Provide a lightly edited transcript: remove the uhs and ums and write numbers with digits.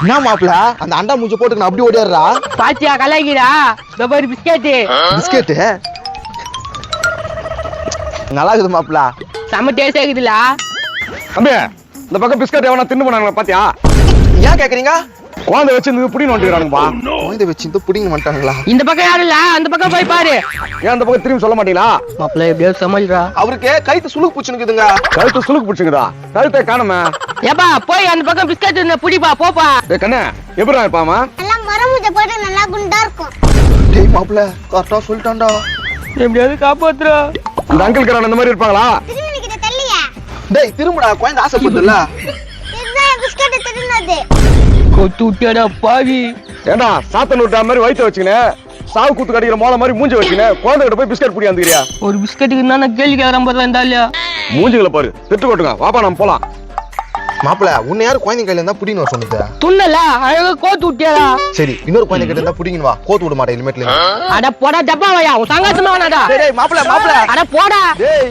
என்ன மாப்பிள அந்த அண்டா மூஞ்சி போட்டு அப்படி ஓடிடுறா. பாத்தியா கலாய்க்கிறா வெவ்வேறு பிஸ்கெட்டு பிஸ்கெட்டு நல்லா இருக்குது மாப்பிள. செம்ம டேஸ்ட் ஆகுதுல. தம்பி இந்த பக்கம் பிஸ்கட் எவனா தின்னு போனாங்களா பாத்தியா? ஏன் கேக்குறீங்க? குழந்தை வச்சு இந்த புடின்னு வந்துக்கிறானுங்கப்பா. குழந்தை வச்சு இந்த புடிங்க வந்துட்டாங்களா? இந்த பக்கம் யாரும் இல்ல, அந்த பக்கம் போய் பாரு. ஏன் அந்த பக்கம் திரும்பி சொல்ல மாட்டீங்களா? மாப்பிள்ள எப்படியோ சமாளிக்கிறா. அவருக்கு கைத்து சுளுக்கு பூச்சுனுக்குதுங்க. கழுத்து சுளுக்கு பிடிச்சுக்குதா? கழுத்தை காணுமே. ஏப்பா போய் அந்த பக்கம் பிஸ்கட் புடிப்பா போப்பா. கண்ணே எப்படிடா இருப்பாமா? எல்லாம் மரமுஜ போட்டு நல்லா குண்டா இருக்கும். டேய் மாப்பிள கரெக்டா சொல்லிட்டான்டா. எப்படியாவது காப்பாத்துறா. இந்த அங்கிள் கரான இந்த மாதிரி இருப்பாங்களா? திரும்பி நிக்கிற தள்ளியா டேய் திரும்புடா குழந்தை ஆசைப்படுதுல்ல. இதுதான் பிஸ்கட் திருநது. கொத்து விட்டியாடா பாவி. ஏண்டா சாத்தன் விட்டா மாதிரி வயிற்று வச்சுக்கினே சாவு கூத்து கடிக்கிற மோளை மாதிரி மூஞ்சி வச்சுக்கினே குழந்தை கிட்ட போய் பிஸ்கட் பிடி வந்துக்கிறியா? ஒரு பிஸ்கட்டுக்கு நான் கேள்வி கேட்கறேன் பாரு இந்த ஆளு. மூஞ்சிகளை பாரு திட்டு கொட்டுங்க. வாப்பா நம்ம போலாம். மாப்பிள உன்னை யாரு குழந்தை கையில இருந்தா புடின்னு வர சொன்னது? துண்ணல அழகா கோத்து விட்டியாடா. சரி இன்னொரு குழந்தை கிட்ட இருந்தா புடிங்கன்னு வா. கோத்து விட மாட்டேன் இனிமேட்ல. அட போடா டப்பா வையா உன் சங்காத்தமா வேணாடா. டேய் மாப்பிள மாப்பிள அட போடா. டேய்